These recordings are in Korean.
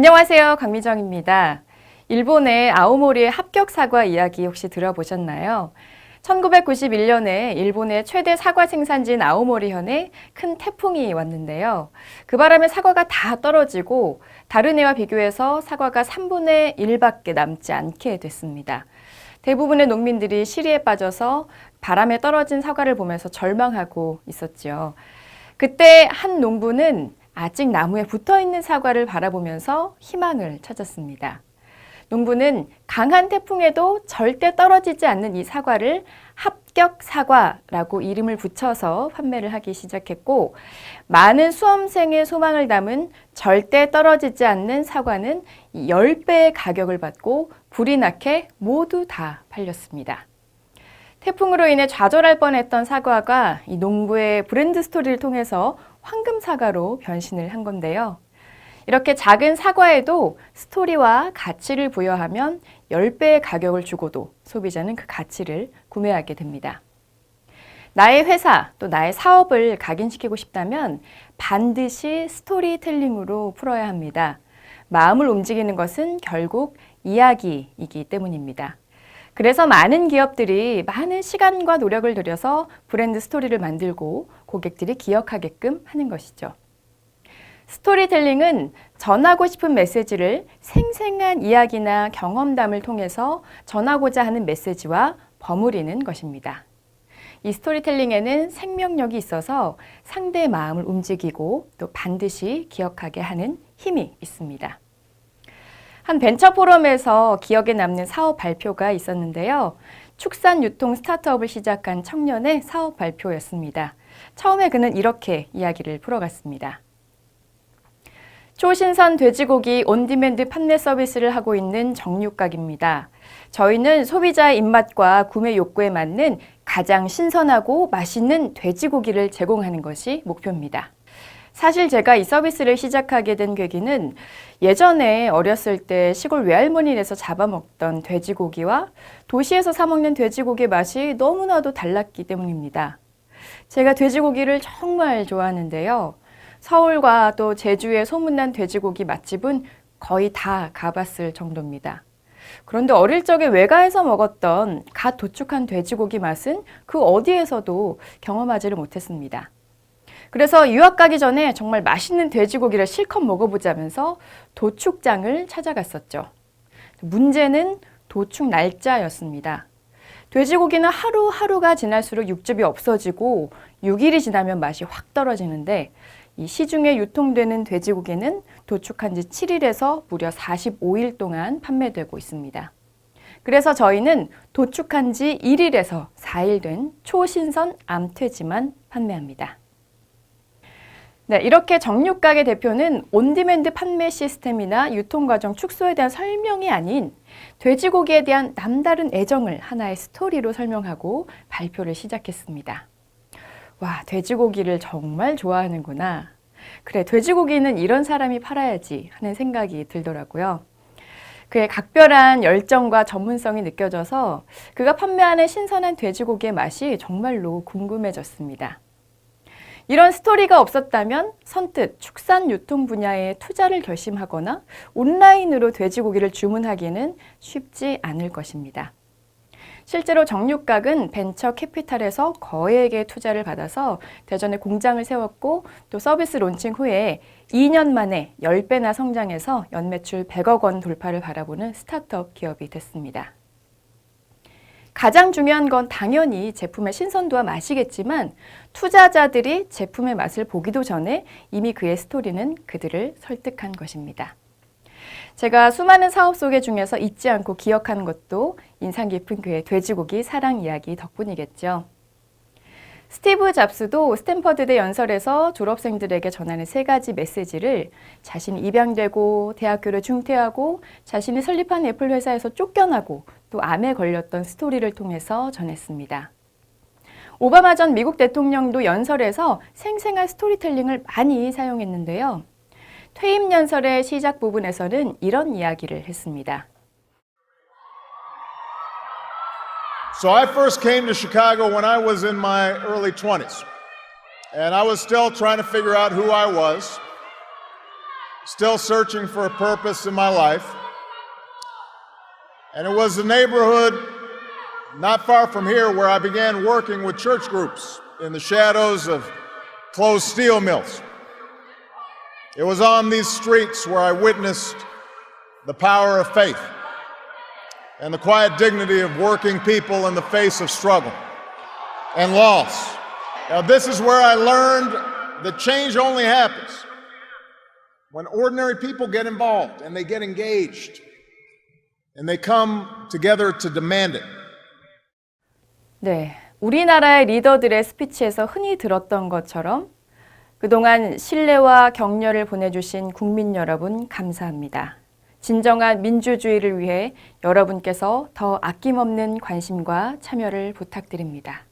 안녕하세요. 강미정입니다. 일본의 아오모리의 합격 사과 이야기 혹시 들어보셨나요? 1991년에 일본의 최대 사과 생산지인 아오모리현에 큰 태풍이 왔는데요. 그 바람에 사과가 다 떨어지고 다른 해와 비교해서 사과가 3분의 1밖에 남지 않게 됐습니다. 대부분의 농민들이 시리에 빠져서 바람에 떨어진 사과를 보면서 절망하고 있었죠. 그때 한 농부는 아직 나무에 붙어있는 사과를 바라보면서 희망을 찾았습니다. 농부는 강한 태풍에도 절대 떨어지지 않는 이 사과를 합격 사과라고 이름을 붙여서 판매를 하기 시작했고, 많은 수험생의 소망을 담은 절대 떨어지지 않는 사과는 10배의 가격을 받고 불이 나게 모두 다 팔렸습니다. 태풍으로 인해 좌절할 뻔했던 사과가 이 농부의 브랜드 스토리를 통해서 황금 사과로 변신을 한 건데요. 이렇게 작은 사과에도 스토리와 가치를 부여하면 10배의 가격을 주고도 소비자는 그 가치를 구매하게 됩니다. 나의 회사 또 나의 사업을 각인시키고 싶다면 반드시 스토리텔링으로 풀어야 합니다. 마음을 움직이는 것은 결국 이야기이기 때문입니다. 그래서 많은 기업들이 많은 시간과 노력을 들여서 브랜드 스토리를 만들고 고객들이 기억하게끔 하는 것이죠. 스토리텔링은 전하고 싶은 메시지를 생생한 이야기나 경험담을 통해서 전하고자 하는 메시지와 버무리는 것입니다. 이 스토리텔링에는 생명력이 있어서 상대의 마음을 움직이고 또 반드시 기억하게 하는 힘이 있습니다. 한 벤처 포럼에서 기억에 남는 사업 발표가 있었는데요. 축산 유통 스타트업을 시작한 청년의 사업 발표였습니다. 처음에 그는 이렇게 이야기를 풀어갔습니다. 초신선 돼지고기 온디맨드 판매 서비스를 하고 있는 정육각입니다. 저희는 소비자의 입맛과 구매 욕구에 맞는 가장 신선하고 맛있는 돼지고기를 제공하는 것이 목표입니다. 사실 제가 이 서비스를 시작하게 된 계기는 예전에 어렸을 때 시골 외할머니네서 잡아먹던 돼지고기와 도시에서 사 먹는 돼지고기의 맛이 너무나도 달랐기 때문입니다. 제가 돼지고기를 정말 좋아하는데요. 서울과 또 제주의 소문난 돼지고기 맛집은 거의 다 가봤을 정도입니다. 그런데 어릴 적에 외가에서 먹었던 갓 도축한 돼지고기 맛은 그 어디에서도 경험하지를 못했습니다. 그래서 유학 가기 전에 정말 맛있는 돼지고기를 실컷 먹어보자면서 도축장을 찾아갔었죠. 문제는 도축 날짜였습니다. 돼지고기는 하루하루가 지날수록 육즙이 없어지고 6일이 지나면 맛이 확 떨어지는데 이 시중에 유통되는 돼지고기는 도축한 지 7일에서 무려 45일 동안 판매되고 있습니다. 그래서 저희는 도축한 지 1일에서 4일 된 초신선 암퇴지만 판매합니다. 네, 이렇게 정육각의 대표는 온디맨드 판매 시스템이나 유통과정 축소에 대한 설명이 아닌 돼지고기에 대한 남다른 애정을 하나의 스토리로 설명하고 발표를 시작했습니다. 와, 돼지고기를 정말 좋아하는구나. 그래, 돼지고기는 이런 사람이 팔아야지 하는 생각이 들더라고요. 그의 각별한 열정과 전문성이 느껴져서 그가 판매하는 신선한 돼지고기의 맛이 정말로 궁금해졌습니다. 이런 스토리가 없었다면 선뜻 축산 유통 분야에 투자를 결심하거나 온라인으로 돼지고기를 주문하기는 쉽지 않을 것입니다. 실제로 정육각은 벤처 캐피탈에서 거액의 투자를 받아서 대전에 공장을 세웠고 또 서비스 론칭 후에 2년 만에 10배나 성장해서 연매출 100억 원 돌파를 바라보는 스타트업 기업이 됐습니다. 가장 중요한 건 당연히 제품의 신선도와 맛이겠지만 투자자들이 제품의 맛을 보기도 전에 이미 그의 스토리는 그들을 설득한 것입니다. 제가 수많은 사업 소개 중에서 잊지 않고 기억하는 것도 인상 깊은 그의 돼지고기 사랑 이야기 덕분이겠죠. 스티브 잡스도 스탠퍼드대 연설에서 졸업생들에게 전하는 3가지 메시지를 자신이 입양되고 대학교를 중퇴하고 자신이 설립한 애플 회사에서 쫓겨나고 또 암에 걸렸던 스토리를 통해서 전했습니다. 오바마 전 미국 대통령도 연설에서 생생한 스토리텔링을 많이 사용했는데요. 퇴임 연설의 시작 부분에서는 이런 이야기를 했습니다. So I first came to Chicago when I was in my early 20s. And I was still trying to figure out who I was. still searching for a purpose in my life. And it was the neighborhood not far from here where I began working with church groups in the shadows of closed steel mills. It was on these streets where I witnessed the power of faith and the quiet dignity of working people in the face of struggle and loss. Now, this is where I learned that change only happens when ordinary people get involved and they get engaged and they come together to demand it. 네, 우리나라의 리더들의 스피치에서 흔히 들었던 것처럼 그동안 신뢰와 격려를 보내주신 국민 여러분 감사합니다. 진정한 민주주의를 위해 여러분께서 더 아낌없는 관심과 참여를 부탁드립니다.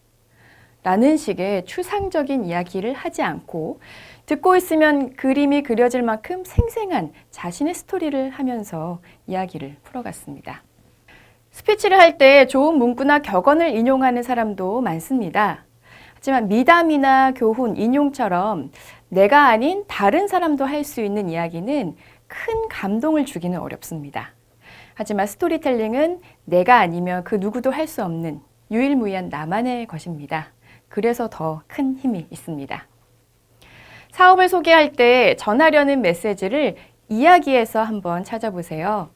라는 식의 추상적인 이야기를 하지 않고 듣고 있으면 그림이 그려질 만큼 생생한 자신의 스토리를 하면서 이야기를 풀어갔습니다. 스피치를 할 때 좋은 문구나 격언을 인용하는 사람도 많습니다. 하지만 미담이나 교훈, 인용처럼 내가 아닌 다른 사람도 할 수 있는 이야기는 큰 감동을 주기는 어렵습니다. 하지만 스토리텔링은 내가 아니면 그 누구도 할 수 없는 유일무이한 나만의 것입니다. 그래서 더 큰 힘이 있습니다. 사업을 소개할 때 전하려는 메시지를 이야기에서 한번 찾아보세요.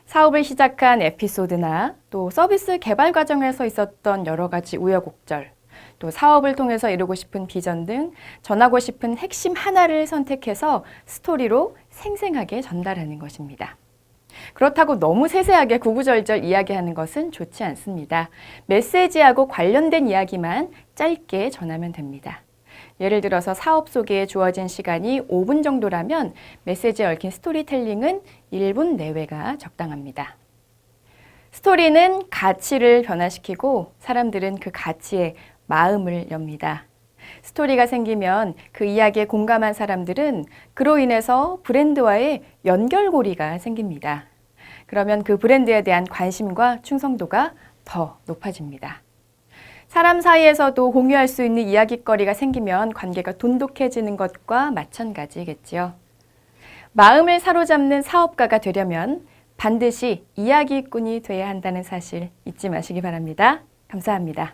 사업을 시작한 에피소드나 또 서비스 개발 과정에서 있었던 여러 가지 우여곡절, 또 사업을 통해서 이루고 싶은 비전 등 전하고 싶은 핵심 하나를 선택해서 스토리로 생생하게 전달하는 것입니다. 그렇다고 너무 세세하게 구구절절 이야기하는 것은 좋지 않습니다. 메시지하고 관련된 이야기만 짧게 전하면 됩니다. 예를 들어서 사업 소개에 주어진 시간이 5분 정도라면 메시지에 얽힌 스토리텔링은 1분 내외가 적당합니다. 스토리는 가치를 변화시키고 사람들은 그 가치에 마음을 엽니다. 스토리가 생기면 그 이야기에 공감한 사람들은 그로 인해서 브랜드와의 연결고리가 생깁니다. 그러면 그 브랜드에 대한 관심과 충성도가 더 높아집니다. 사람 사이에서도 공유할 수 있는 이야깃거리가 생기면 관계가 돈독해지는 것과 마찬가지겠지요. 마음을 사로잡는 사업가가 되려면 반드시 이야기꾼이 돼야 한다는 사실 잊지 마시기 바랍니다. 감사합니다.